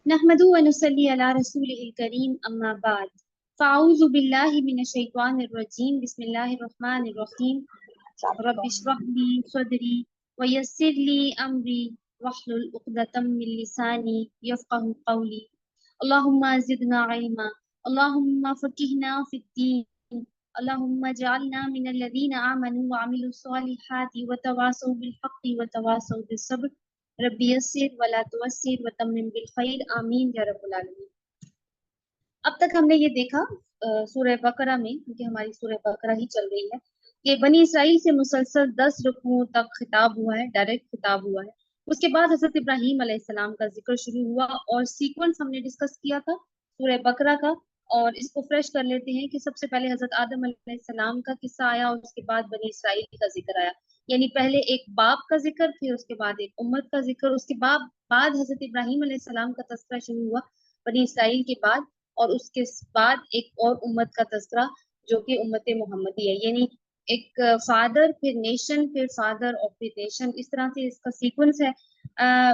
नहमदु व नुसल्ली अला रसूलिल करीम अम्मा बाद फ़अऊज़ु बिल्लाहि मिनश शैतानिर रजीम बिस्मिल्लाहिर रहमानिर रहीम रब्बि इश्रह ली सदरी व यस्सिर ली अमरी वहलुल उक़दतम मिन लिसानी यफ़क़हू क़ौली अल्लाहुम्मा ज़िदना इल्मा अल्लाहुम्मा फ़क़िहना फ़िद्दीन अल्लाहुम्मा जअलना मिनल लज़ीना आमनू व अमिलुस सालिहाति व तवासौ बिल हक़्क़ि व तवासौ बिस सब्र रब्बी यस्सिर वला तुअस्सिर व तम्मिम बिल खैर आमीन या रब्बुल आलमीन। अब तक हमने ये देखा सूरह बकरा में, क्योंकि हमारी सूरह बकरा ही चल रही है, कि बनी इसराइल से मुसलसल 10 रुकुओं तक खिताब हुआ है, डायरेक्ट खिताब हुआ है। उसके बाद हजरत इब्राहीम अलैहिस्सलाम का जिक्र शुरू हुआ और सीक्वेंस हमने डिस्कस किया था सूरह बकरा का। और इसको फ्रेश कर लेते हैं कि सबसे पहले हजरत आदम अलैहिस्सलाम का किस्सा आया और उसके बाद बनी इसराइल का जिक्र आया। यानी पहले एक बाप का जिक्र, फिर उसके बाद एक उम्मत का जिक्र, उसके बाद हजरत इब्राहीम अलैहिस्सलाम का तज़किरा शुरू हुआ बनी इसराइल के बाद। और उसके बाद एक और उम्मत का तज़किरा जो कि उम्मत मोहम्मदी है। यानी एक फादर फिर नेशन फिर फादर और फिर नेशन, इस तरह से इसका सीक्वेंस है।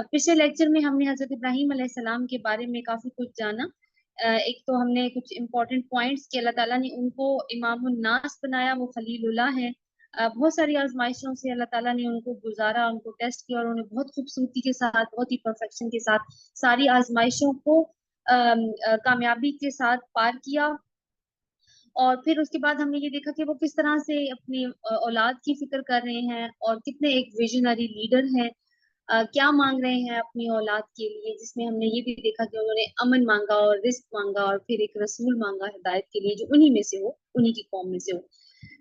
पिछले लेक्चर में हमने हजरत इब्राहीम अलैहिस्सलाम के बारे में काफी कुछ जाना। एक तो हमने कुछ इंपॉर्टेंट पॉइंट्स कि अल्लाह ताला ने उनको इमामुन नास बनाया, वो खलीलुल्लाह है। बहुत सारी आजमाइशों से अल्लाह ताला ने उनको गुजारा, उनको टेस्ट किया और उन्हें बहुत खूबसूरती के साथ, बहुत ही परफेक्शन के साथ सारी आजमाइशों को कामयाबी के साथ पार किया। और फिर उसके बाद हमने ये देखा कि वो किस तरह से अपनी औलाद की फिक्र कर रहे हैं और कितने एक विजनरी लीडर हैं। क्या मांग रहे हैं अपनी औलाद के लिए, जिसमें हमने ये भी देखा कि उन्होंने अमन मांगा और रिस्क मांगा और फिर एक रसूल मांगा हिदायत के लिए, जो उन्हीं में से हो, उन्हीं की कौम में से हो।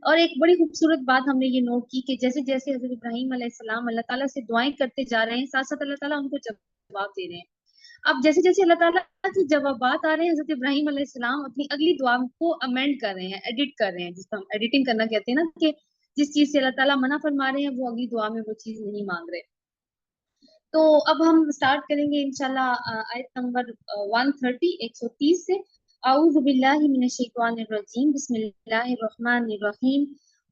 और एक बड़ी खूबसूरत बात हमने ये नोट की कि जैसे जैसे हजरत इब्राहीम अलैहिस्सलाम अल्लाह ताला से दुआएं करते जा रहे हैं, साथ साथ अल्लाह ताला उनको जवाब दे रहे हैं। अब जैसे जैसे अल्लाह ताला की जवाबात आ रहे हैं, हजरत इब्राहीम अलैहिस्सलाम अपनी अगली दुआ को अमेंड कर रहे हैं, एडिट कर रहे हैं, जिसको हम एडिटिंग करना कहते हैं ना, कि जिस चीज से अल्लाह ताला मना फरमा रहे हैं वो अगली दुआ में वो चीज नहीं मांग रहे। तो अब हम स्टार्ट करेंगे इंशाल्लाह आयत नंबर 130 130 से। औज़ु बिल्लाहि मिनश शैतानिर रजीम बिस्मिल्लाहिर रहमानिर रहीम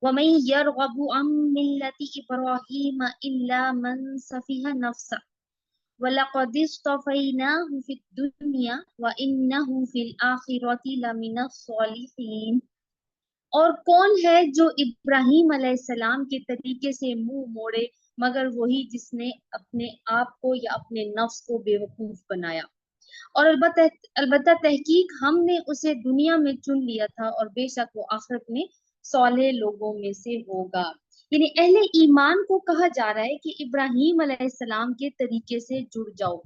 वमन यरगबु अन मिल्लति इब्राहीम इल्ला मन सफिहा नफ्सा वलक़द इस्तफ़ैनाहु फ़िद दुनिया व इन्नहु फ़िल आखिरति लमिनस सालिहीन। और कौन है जो इब्राहीम अलैहिस्सलाम के तरीके से मुंह मोड़े मगर वही जिसने अपने आप को या अपने नफ्स को बेवकूफ बनाया। और अलबत्ता अलबत्ता तहकीक हमने उसे दुनिया में चुन लिया था और बेशक वो आखिरत में सौले लोगों में से होगा। यानी अहले ईमान को कहा जा रहा है कि इब्राहीम अलैहिस्सलाम के तरीके से जुड़ जाओ।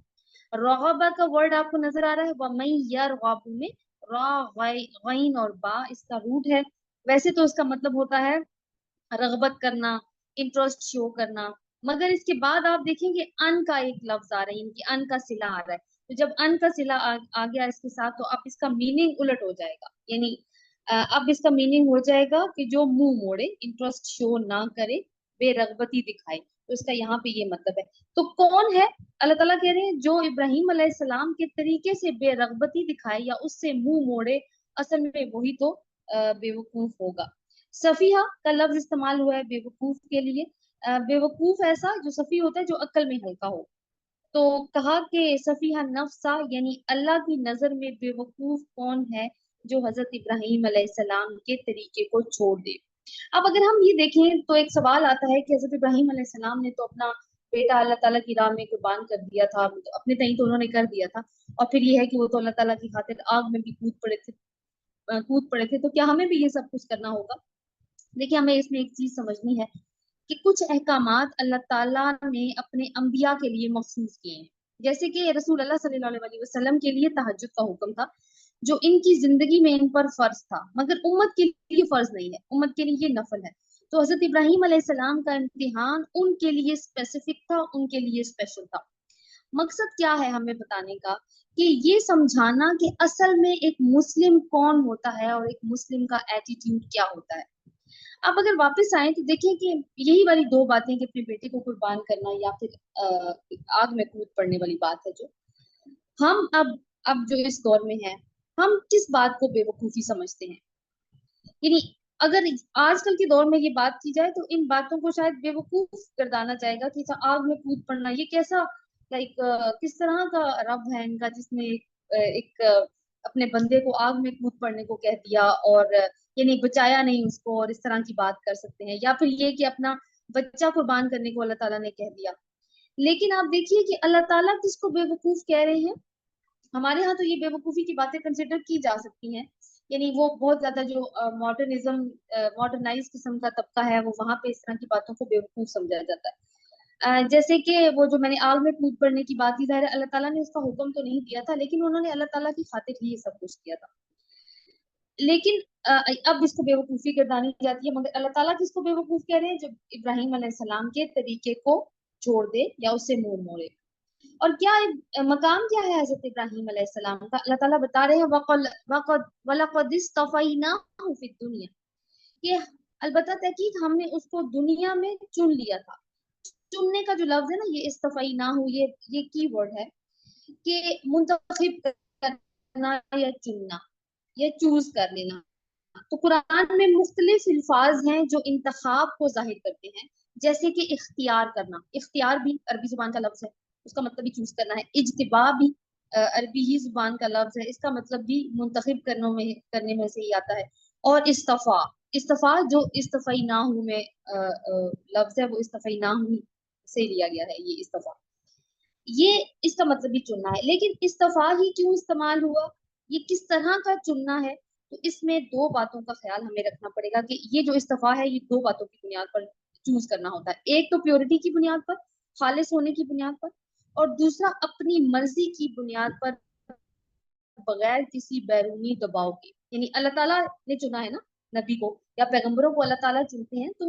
रगबा का वर्ड आपको नजर आ रहा है, वमन यरगबु में रा गैन और बा इसका रूट है। वैसे तो इसका मतलब होता है रगबत करना, इंटरेस्ट शो करना, मगर इसके बाद आप देखेंगे अन का एक लफ्ज आ रहा है, इनकी अन का सिला आ रहा है। तो जब अन का सिला आ गया इसके साथ, तो अब इसका मीनिंग उलट हो जाएगा। यानी अब इसका मीनिंग हो जाएगा कि जो मुंह मोड़े, इंटरेस्ट शो ना करे, बेरगबती दिखाए। तो इसका यहाँ पे ये मतलब है। तो कौन है? अल्लाह ताला कह रहे हैं जो इब्राहीम अलैहिस्सलाम के तरीके से बेरगबती दिखाए या उससे मुंह मोड़े, असल में वही तो बेवकूफ होगा। सफीहा का लफ्ज इस्तेमाल हुआ है बेवकूफ के लिए। बेवकूफ ऐसा जो सफी होता है, जो अक्ल में हल्का हो। तो कहा कि सफीहा नफ्सा, यानी अल्लाह की नजर में बेवकूफ कौन है जो हजरत इब्राहीम अलैहिस्सलाम के तरीके को छोड़ दे। अब अगर हम ये देखें तो एक सवाल आता है कि हजरत इब्राहीम अलैहिस्सलाम ने तो अपना बेटा अल्लाह ताला की राह में कुर्बान कर दिया था, तो अपने तई तो उन्होंने कर दिया था। और फिर ये है कि वो तो अल्लाह ताला की खातिर आग में भी कूद पड़े थे, तो क्या हमें भी ये सब कुछ करना होगा? देखिए, हमें इसमें एक चीज समझनी है कि कुछ अहकामात अल्लाह ताला ने अपने अंबिया के लिए मखसूस किए हैं। जैसे कि रसूल अल्लाह सल्लल्लाहु अलैहि वसल्लम के लिए तहज्जुद का हुक्म था, जो इनकी जिंदगी में इन पर फर्ज था, मगर उम्मत के लिए फर्ज नहीं है, उम्मत के लिए ये नफल है। तो हजरत इब्राहीम अलैहिस्सलाम का इम्तिहान उनके लिए स्पेसिफिक था, उनके लिए स्पेशल था। मकसद क्या है हमें बताने का? कि ये समझाना कि असल में एक मुस्लिम कौन होता है और एक मुस्लिम का एटीट्यूड क्या होता है। अब अगर वापस आए तो देखिए कि यही वाली दो बातें कि अपने बेटे को कुर्बान करना या फिर आग में कूद पड़ने वाली बात है, जो हम अब जो इस दौर में है, हम किस बात को बेवकूफी समझते हैं। यानी अगर आजकल के दौर में ये बात की जाए तो इन बातों को शायद बेवकूफ गर्दाना जाएगा कि अच्छा, आग में कूद पड़ना ये कैसा लाइक किस तरह का रब है इनका, जिसने एक अपने बंदे को आग में कूद पड़ने को कह दिया और यानी बचाया नहीं उसको, और इस तरह की बात कर सकते हैं। या फिर ये कि अपना बच्चा कुर्बान करने को अल्लाह ताला ने कह दिया। लेकिन आप देखिए कि अल्लाह ताला किसको बेवकूफ कह रहे हैं। हमारे यहाँ तो ये बेवकूफी की बातें कंसिडर की जा सकती हैं, यानी वो बहुत ज्यादा जो मॉडर्निज्म मॉडर्नाइज किस्म का तबका है, वो वहां पे इस तरह की बातों को बेवकूफ समझा जाता है। जैसे कि वो जो मैंने आग में कूद पड़ने की बात की, जाहिर है अल्लाह ताला ने उसका हुक्म तो नहीं दिया था, लेकिन उन्होंने अल्लाह ताला की खातिर ही ये सब कुछ किया था। लेकिन अब इसको बेवकूफी गर्दानी जाती है, मगर अल्लाह ताला किसको बेवकूफ कह रहे हैं, जो इब्राहिम अलैहिस्सलाम के तरीके को छोड़ दे या उससे मुंह मोड़े। और क्या मकाम क्या है हजरत इब्राहिम अलैहिस्सलाम का, अल्लाह ताला बता रहे हैं वक़ल वक़द वलक़द इस्तफ़ैनाहु फ़िद दुनिया, कि अलबत्ता तहकीक हमने उसको दुनिया में चुन लिया था। चुनने का जो लफ्ज है ना, ये इस्तफ़ैनाहु, ये की वर्ड है कि मुंतखब करना या चुनना या चूज कर लेना। तो कुरान में मुख्तलिफ अल्फाज हैं जो इंतखाब को जाहिर करते हैं, जैसे कि इख्तियार करना। इख्तियार भी अरबी जुबान का लफ्ज है, उसका मतलब भी चूज करना है। इज्तिबा भी अरबी ही जुबान का लफ्ज है, इसका मतलब भी मुंतखब करने में से ही आता है। और इस्तफा, इस्तफा जो इस्तफई ना हूं में लफ्ज है, वो इस्तफई ना हूं से लिया गया है। ये इस्तफा, ये इसका मतलब भी चुनना है। लेकिन इस्तफा ही क्यों इस्तेमाल हुआ, ये किस तरह का चुनना है, तो इसमें दो बातों का ख्याल हमें रखना पड़ेगा कि ये जो इस्तफा है, ये दो बातों की बुनियाद पर चूज करना होता है। एक तो प्योरिटी की बुनियाद पर, खालिस होने की बुनियाद पर, और दूसरा अपनी मर्जी की बुनियाद पर, बगैर किसी बैरूनी दबाव के। यानी अल्लाह ताला ने चुना है ना नबी को या पैगंबरों को, अल्लाह ताला चुनते हैं तो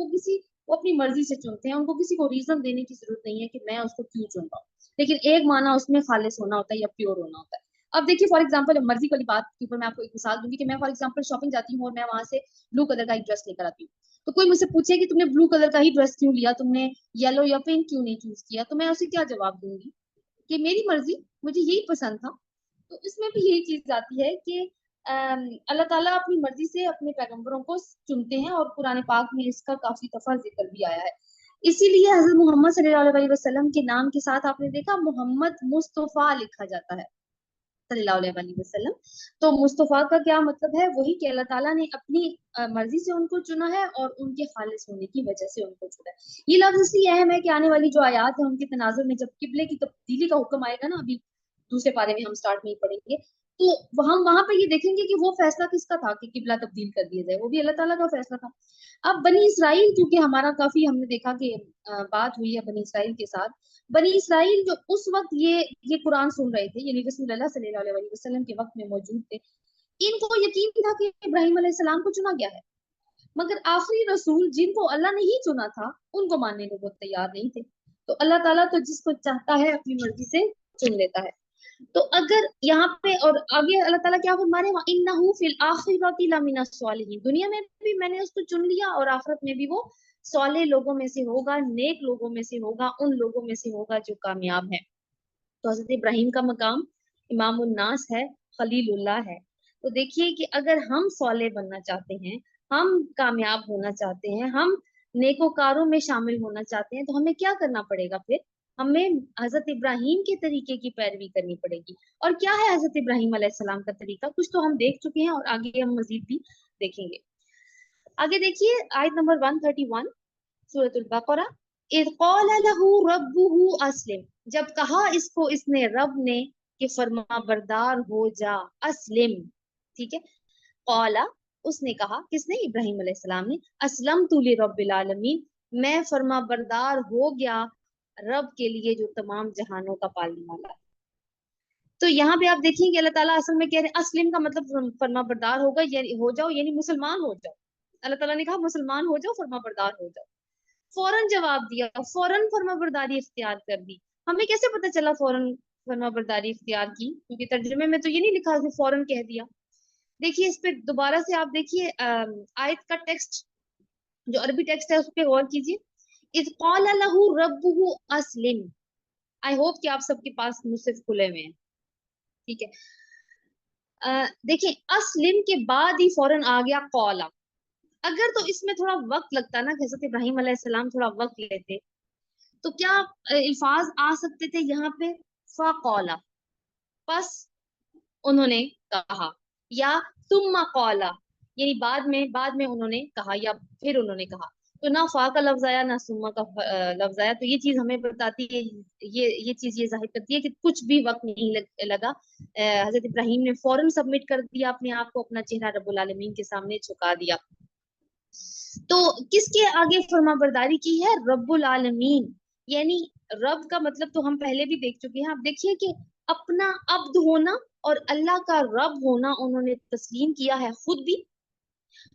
वो अपनी मर्जी से चुनते हैं, उनको किसी को रीजन देने की जरूरत नहीं है कि मैं उसको क्यों चुन रहा हूँ। लेकिन एक माना उसमें खालिस होना होता है या प्योर होना होता है। अब देखिए फॉर एग्जाम्पल, मर्जी वाली बात के ऊपर मैं आपको एक मिसाल दूंगी कि मैं फॉर एग्जाम्पल शॉपिंग जाती हूँ और मैं वहां से ब्लू कलर का एक ड्रेस लेकर आती हूँ। तो कोई मुझसे पूछे कि तुमने ब्लू कलर का ही ड्रेस क्यों लिया, तुमने येलो या पिंक क्यों नहीं चूज किया, तो मैं उसे क्या जवाब दूंगी कि मेरी मर्जी, मुझे यही पसंद था। तो इसमें भी यही चीज आती है कि अल्लाह ताला अपनी मर्जी से अपने पैगंबरों को चुनते हैं, और कुरान पाक में इसका काफी दफा जिक्र भी आया है। इसीलिए हजरत मोहम्मद सल्लल्लाहु अलैहि वसल्लम के नाम के साथ आपने देखा मोहम्मद मुस्तफा लिखा जाता है, सल्लल्लाहु अलैहि वसल्लम। तो मुस्तफा का क्या मतलब है, वही कि अल्लाह ताला ने अपनी मर्जी से उनको चुना है और उनके खालिस होने की वजह से उनको चुना है। ये लफ्ज इसलिए अहम है कि आने वाली जो आयात है उनके तनाजुर में जब किबले की तब्दीली का हुक्म आएगा ना, अभी दूसरे पारे में हम स्टार्ट नहीं पढ़ेंगे, तो हम वहां पर ये देखेंगे कि वो फैसला किसका था कि किबला तब्दील कर दिया जाए, वो भी अल्लाह ताला का फैसला था। अब बनी इसराइल, क्योंकि हमारा काफी हमने देखा कि बात हुई है बनी इसराइल के साथ। बनी इसराइल जो उस वक्त ये कुरान सुन रहे थे, यानी रसूलुल्लाह सल्लल्लाहु अलैहि वसल्लम के वक्त में मौजूद थे, इनको यकीन था कि इब्राहिम अलैहिस्सलाम को चुना गया है। मगर आखिरी रसूल जिनको अल्लाह ने ही चुना था, उनको मानने को वो तैयार नहीं थे। तो अल्लाह ताला तो जिसको चाहता है अपनी मर्जी से चुन लेता है। तो अगर यहाँ पे और आगे अल्लाह ताला क्या फरमा रहे हैं, इन्नहु फिल आखिरति लमिना सालिहीन, दुनिया में भी मैंने उसको चुन लिया और आखिरत में भी वो साले लोगों में से होगा, नेक लोगों में से होगा, उन लोगों में से होगा जो कामयाब है। तो हजरत इब्राहिम का मकाम इमाम उन्नास है, खलीलुल्लाह है। तो देखिए कि अगर हम सौले बनना चाहते हैं, हम कामयाब होना चाहते हैं, हम नेकोकारों में शामिल होना चाहते हैं, तो हमें क्या करना पड़ेगा फिर, हमें हजरत इब्राहिम के तरीके की पैरवी करनी पड़ेगी। और क्या है हजरत इब्राहिम अलैहिस्सलाम का तरीका, कुछ तो हम देख चुके हैं और आगे हम मजीद भी देखेंगे। आगे देखिए आयत नंबर 131 सूरतुल बकरा, इज़ क़ाला लहू रब्बुहु अस्लिम, जब कहा इसको इसने रब ने कि फर्मा बरदार हो जा, अस्लिम, ठीक है। क़ाला, उसने कहा, किसने, इब्राहिम अलैहिस्सलाम ने, अस्लम तु लि रब्बिल आलमीन, मैं फर्मा बरदार हो गया रब के लिए जो तमाम जहानों का पालने वाला है। तो यहाँ पे आप देखिए कि अल्लाह ताला असल में कह रहे हैं अस्लिम का मतलब फर्मा बरदार होगा, यानी हो जाओ, यानी मुसलमान हो जाओ। अल्लाह ताला ने कहा मुसलमान हो जाओ, फर्मा बरदार हो जाओ। फौरन जवाब दिया, फौरन फर्माबरदारी इख्तियार कर दी। हमें कैसे पता चला फौरन फर्माबरदारी इख्तियार की, क्योंकि तर्जुमे में तो ये नहीं लिखा कि फौरन कह दिया। देखिए इस पे दोबारा से आप देखिए आयत का टेक्स्ट, जो अरबी टेक्स्ट है उस पे गौर कीजिए। इज़ क़ाला लहू रब्बुहु अस्लिम, आई होप कि आप सबके पास मुसहफ खुले हुए हैं, ठीक है। देखिए अस्लिम के बाद ही फौरन आ गया क़ाला। अगर तो इसमें थोड़ा वक्त लगता ना कि हज़रत इब्राहिम अलैहिस्सलाम थोड़ा वक्त लेते, تو کیا الفاظ آ سکتے تھے یہاں پہ؟ فقولا، پس انہوں نے کہا، یا ثم قولا یعنی بعد میں انہوں نے کہا، یا پھر انہوں نے کہا. تو نہ فا کا لفظ آیا نہ سما کا لفظ آیا. تو یہ چیز ہمیں بتاتی ہے، یہ چیز یہ ظاہر کرتی ہے کہ کچھ بھی وقت نہیں لگا. حضرت ابراہیم نے فوراً سبمٹ کر دیا اپنے آپ کو، اپنا چہرہ رب العالمین کے سامنے جھکا دیا. تو کس کے آگے فرما برداری کی ہے؟ رب العالمین. یعنی رب کا مطلب تو ہم پہلے بھی دیکھ چکے ہیں. آپ دیکھیے کہ اپنا عبد ہونا اور اللہ کا رب ہونا انہوں نے تسلیم کیا ہے خود بھی،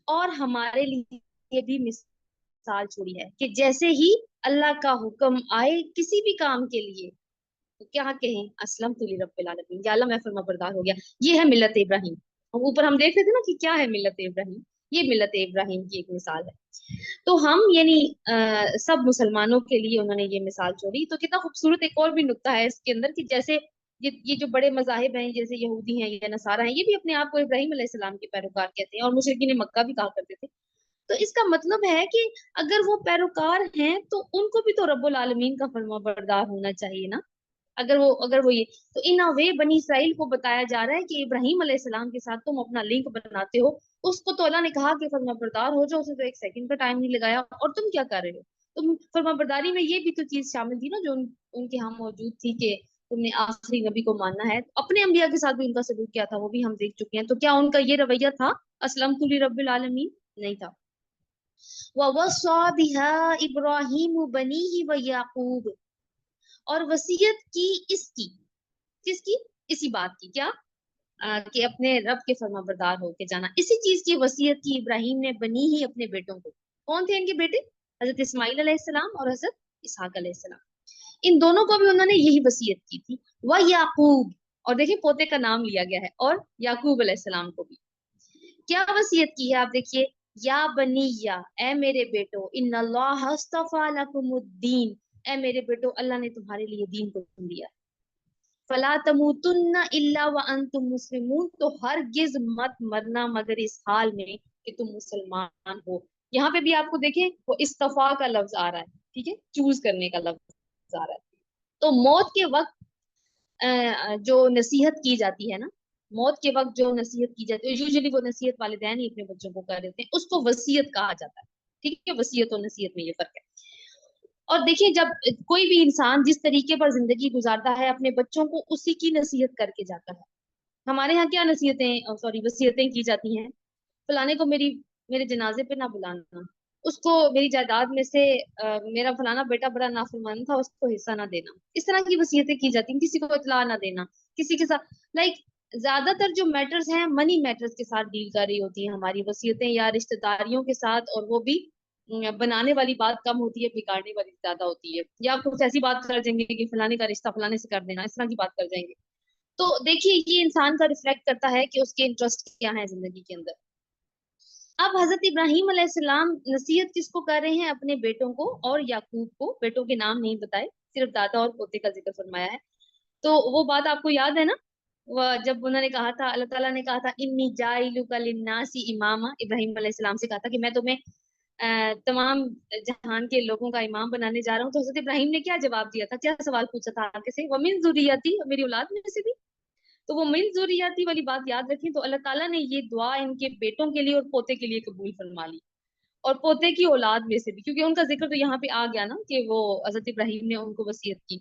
اور ہمارے لیے بھی مثال چھوڑی ہے کہ جیسے ہی اللہ کا حکم آئے کسی بھی کام کے لیے تو کیا کہیں؟ اسلمت لرب العالمین، یا اللہ میں فرما بردار ہو گیا. یہ ہے ملت ابراہیم. اوپر ہم دیکھ رہے تھے نا کہ کیا ہے ملت ابراہیم. یہ ملت ابراہیم کی ایک مثال ہے. تو ہم یعنی سب مسلمانوں کے لیے انہوں نے یہ مثال چھوڑی. تو کتنا خوبصورت ایک اور بھی نقطہ ہے اس کے اندر کہ جیسے یہ جو بڑے مذاہب ہیں جیسے یہودی ہیں یا نصارہ ہیں، یہ بھی اپنے آپ کو ابراہیم علیہ السلام کے پیروکار کہتے ہیں، اور مشرکین مکہ بھی کہا کرتے تھے. تو اس کا مطلب ہے کہ اگر وہ پیروکار ہیں تو ان کو بھی تو رب العالمین کا فرما بردار ہونا چاہیے نا. اگر وہ یہ تو ان وے بنی اسرائیل کو بتایا جا رہا ہے کہ ابراہیم علیہ السلام کے ساتھ تم اپنا لنک بناتے ہو. اس کو تو اللہ نے کہا کہ فرما بردار ہو جاؤ، اسے تو ایک سیکنڈ کا ٹائم نہیں لگایا، اور تم کیا کر رہے ہو؟ تم فرما برداری میں یہ بھی تو چیز شامل تھی نا جو ان کے ہاں موجود تھی کہ تم نے آخری نبی کو ماننا ہے. اپنے انبیاء کے ساتھ بھی ان کا سلوک کیا تھا وہ بھی ہم دیکھ چکے ہیں. تو کیا ان کا یہ رویہ تھا اسلمت لرب العالمین؟ نہیں تھا. وَوَصَّى بِهَا إِبْرَاهِيمُ بَنِيهِ وَيَعْقُوبُ، اور وصیت کی اس کی، کس کی؟ اسی بات کی. کیا؟ کہ اپنے رب کے فرما بردار ہو کے جانا. اسی چیز کی وصیت کی ابراہیم نے بنی ہی اپنے بیٹوں کو. کون تھے ان کے بیٹے؟ حضرت اسماعیل علیہ السلام اور حضرت اسحاق علیہ السلام. ان دونوں کو بھی انہوں نے یہی وصیت کی تھی. وہ یعقوب، اور دیکھیں پوتے کا نام لیا گیا ہے، اور یعقوب علیہ السلام کو بھی کیا وصیت کی ہے؟ آپ دیکھیے، یا بنی، یا اے میرے بیٹو، ان اللہ اصطفیٰ لکم الدین، اے میرے بیٹو اللہ نے تمہارے لیے دین کو چن لیا. فلا تموتن الا وانتم مسلمون، تو ہرگز مت مرنا مگر اس حال میں کہ تم مسلمان ہو. یہاں پہ بھی آپ کو دیکھیں وہ استفا کا لفظ آ رہا ہے، ٹھیک ہے، چوز کرنے کا لفظ آ رہا ہے. تو موت کے وقت جو نصیحت کی جاتی ہے نا، موت کے وقت جو نصیحت کی جاتی ہے یوزلی وہ نصیحت والدین ہی اپنے بچوں کو کر دیتے ہیں، اس کو وصیت کہا جاتا ہے. ٹھیک ہے، وصیت اور نصیحت میں یہ فرق ہے. اور دیکھیے جب کوئی بھی انسان جس طریقے پر زندگی گزارتا ہے اپنے بچوں کو اسی کی نصیحت کر کے جاتا ہے. ہمارے ہاں کیا نصیحتیں سوری وصیتیں کی جاتی ہیں؟ فلانے کو میرے جنازے پہ نہ بلانا، اس کو میری جائیداد میں سے میرا فلانا بیٹا بڑا نافرمان تھا اس کو حصہ نہ دینا. اس طرح کی وصیتیں کی جاتی ہیں. کسی کو اطلاع نہ دینا، کسی کے ساتھ لائک زیادہ تر جو میٹرز ہیں منی میٹرز کے ساتھ ڈیل کر رہی ہوتی ہیں ہماری وصیتیں، یا رشتہ داریوں کے ساتھ، اور وہ بھی بنانے والی بات کم ہوتی ہے، بگاڑنے والی زیادہ ہوتی ہے. یا کچھ ایسی بات کر جائیں گے کہ فلانے کا رشتہ فلانے سے کر دینا، اس طرح کی بات کر جائیں گے. تو دیکھیے یہ انسان کا ریفلیکٹ کرتا ہے کہ اس کے انٹرسٹ کیا ہے زندگی کے اندر. اب حضرت ابراہیم علیہ السلام نصیحت کس کو کر رہے ہیں؟ اپنے بیٹوں کو اور یعقوب کو. بیٹوں کے نام نہیں بتائے، صرف دادا اور پوتے کا ذکر فرمایا ہے. تو وہ بات آپ کو یاد ہے نا، وہ جب انہوں نے کہا تھا، اللہ تعالیٰ نے کہا تھا انی جاعلک للناس اماما، ابراہیم علیہ السلام سے کہا تھا کہ میں تمہیں تمام جہان کے لوگوں کا امام بنانے جا رہا ہوں. تو حضرت ابراہیم نے کیا جواب دیا تھا؟ کیا سوال پوچھا تھا آگے سے؟ ومن ذریتی، میری اولاد میں سے بھی. تو وہ من ذریتی والی بات یاد رکھیں. تو اللہ تعالیٰ نے یہ دعا ان کے بیٹوں کے لیے اور پوتے کے لیے قبول فرما لی، اور پوتے کی اولاد میں سے بھی، کیونکہ ان کا ذکر تو یہاں پہ آ گیا نا کہ وہ حضرت ابراہیم نے ان کو وصیت کی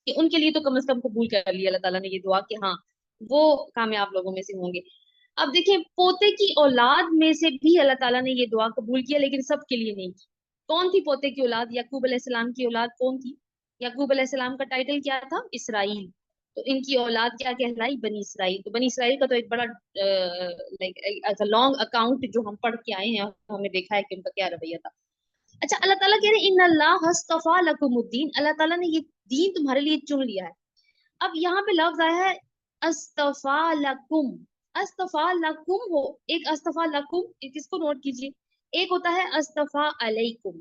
کہ ان کے لیے تو کم از کم قبول کر لیا اللہ تعالیٰ نے یہ دعا کہ ہاں وہ کامیاب لوگوں میں سے ہوں گے. اب دیکھیں پوتے کی اولاد میں سے بھی اللہ تعالیٰ نے یہ دعا قبول کیا، لیکن سب کے لیے نہیں کی. کون تھی پوتے کی اولاد؟ یعقوب علیہ السلام کی اولاد کون تھی؟ یعقوب علیہ السلام کا ٹائٹل کیا تھا؟ اسرائیل. تو ان کی اولاد کیا کہلائی؟ بنی اسرائیل. تو بنی اسرائیل کا تو ایک بڑا لائک لانگ اکاؤنٹ جو ہم پڑھ کے آئے ہیں، ہمیں دیکھا ہے کہ ان کا کیا رویہ تھا. اچھا، اللہ تعالیٰ کہہ رہے ہیں ان اللہ اصطفیٰ لکم الدین، اللہ تعالیٰ نے یہ دین تمہارے لیے چن لیا ہے. اب یہاں پہ لفظ آیا ہے اصطفیٰ لکم. اصطفیٰ لکم ہو، ایک اصطفیٰ لکم، اس کو نوٹ کیجیے، ایک ہوتا ہے اصطفیٰ علیکم.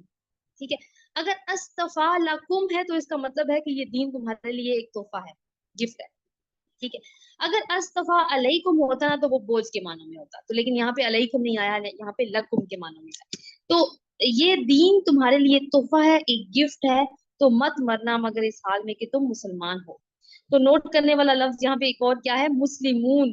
ٹھیک ہے، اگر اصطفیٰ لکم ہے تو اس کا مطلب ہے کہ یہ دین تمہارے لیے ایک تحفہ ہے، گفٹ ہے. ٹھیک ہے، اگر اصطفیٰ علیکم ہوتا نا تو وہ بوجھ کے معنوں میں ہوتا. تو لیکن یہاں پہ علیکم نہیں آیا، یہاں پہ لکم کے معنوں میں آیا. تو یہ دین تمہارے لیے ایک تحفہ ہے، ایک گفٹ ہے. تو मत मरना मगर इस हाल में कि तुम मुसलमान हो। तो नोट करने वाला लफ्ज यहाँ पे एक और क्या है, मुस्लिमून,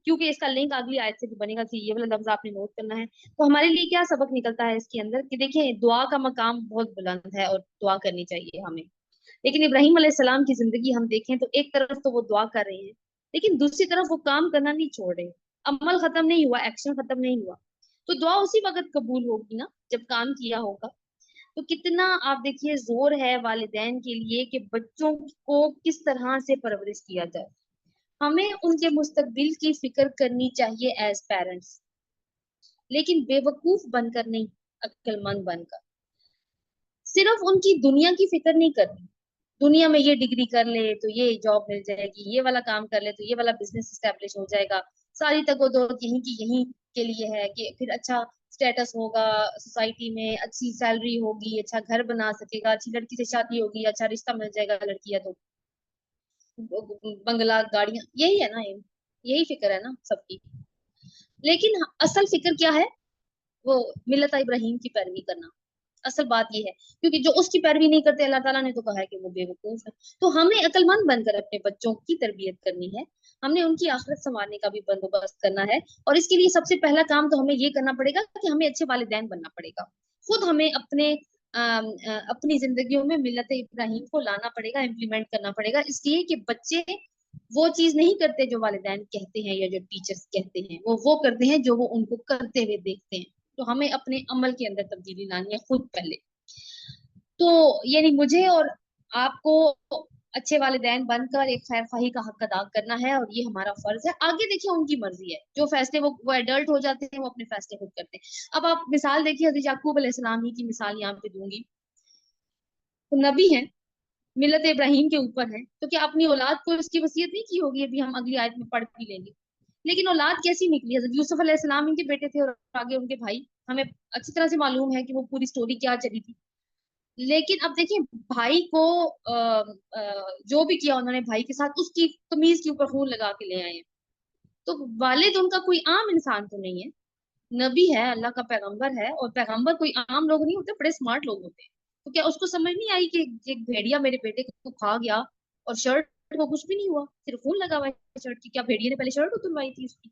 क्योंकि इसका लिंक अगली आयत से भी बनेगा, कि ये वाला लफ्ज आपने नोट करना है। तो हमारे लिए क्या सबक निकलता है इसके अंदर, कि देखिए दुआ का मकाम बहुत बुलंद है और दुआ करनी चाहिए हमें। लेकिन इब्राहिम अलैहिस्सलाम की जिंदगी हम देखें तो एक तरफ तो वो दुआ कर रहे हैं, लेकिन दूसरी तरफ वो काम करना नहीं छोड़ रहे। अमल खत्म नहीं हुआ, एक्शन खत्म नहीं हुआ, तो दुआ उसी वक्त कबूल होगी ना जब काम किया होगा। तो कितना आप देखिए जोर है वालिदैन के लिए कि बच्चों को किस तरह से परवरिश किया जाए। हमें उनके मुस्तकबिल की फिक्र करनी चाहिए एज पेरेंट्स, लेकिन बेवकूफ बनकर नहीं, अक्लमंद बनकर। सिर्फ उनकी दुनिया की फिक्र नहीं करनी, दुनिया में ये डिग्री कर ले तो ये जॉब मिल जाएगी, ये वाला काम कर ले तो ये वाला बिजनेस स्टैब्लिश हो जाएगा, सारी तगोदो यहीं की यहीं के लिए है कि फिर अच्छा स्टेटस होगा सोसाइटी में, अच्छी सैलरी होगी, अच्छा घर बना सकेगा, अच्छी लड़की से शादी होगी, अच्छा रिश्ता मिल जाएगा लड़की है तो, बंगला गाड़ियां, यही है ना, यही फिक्र है ना सबकी। लेकिन असल फिक्र क्या है, वो मिल्लत इब्राहिम की पैरवी करना। असल बात ये है, क्योंकि जो उसकी पैरवी नहीं करते, अल्लाह ताला ने तो कहा है कि वो बेवकूफ है। तो हमें अक्लमंद बनकर अपने बच्चों की तरबियत करनी है, हमने उनकी आखिरत संवारने का भी बंदोबस्त करना है। और इसके लिए सबसे पहला काम तो हमें ये करना पड़ेगा कि हमें अच्छे वालिदैन बनना पड़ेगा। खुद हमें अपनी जिंदगियों में मिल्लत इब्राहिम को लाना पड़ेगा, इम्प्लीमेंट करना पड़ेगा, इसलिए कि बच्चे वो चीज नहीं करते जो वालिदैन कहते हैं या जो टीचर्स कहते हैं, वो करते हैं जो वो उनको करते हुए देखते हैं। तो हमें अपने अमल के अंदर तब्दीली लानी है खुद पहले। तो यानी मुझे और आपको अच्छे वालिदैन बनकर एक खैर खाही का हक अदा करना है, और ये हमारा फर्ज है। आगे देखिए उनकी मर्जी है, जो फैसले वो एडल्ट हो जाते हैं, वो अपने फैसले खुद करते हैं। अब आप मिसाल देखिए, हज़रत याकूब अलैहिस्सलाम ही की मिसाल यहाँ पे दूंगी। तो नबी है, मिल्लत इब्राहिम के ऊपर है, तो क्या अपनी औलाद को इसकी वसीयत नहीं की होगी? अभी हम अगली आयत में पढ़ भी लेंगे। लेकिन औलाद कैसी निकली? हज़रत यूसुफ अलैहिस्सलाम इनके बेटे थे, और आगे उनके भाई, हमें अच्छी तरह से मालूम है कि वो पूरी स्टोरी क्या चली थी। लेकिन अब देखिए भाई को जो भी किया उन्होंने भाई के साथ, उसकी तमीज के ऊपर खून लगा के ले आए हैं। तो वालिद उनका कोई आम इंसान तो नहीं है, नबी है, अल्लाह का पैगंबर है, और पैगंबर कोई आम लोग नहीं होते, बड़े स्मार्ट लोग होते हैं। तो क्या उसको समझ नहीं आई कि एक भेड़िया मेरे बेटे को खा गया, और शर्ट को कुछ भी नहीं हुआ, सिर्फ खून लगा हुआ है शर्ट की? क्या भेड़िया ने पहले शर्ट उतरवाई थी उसकी?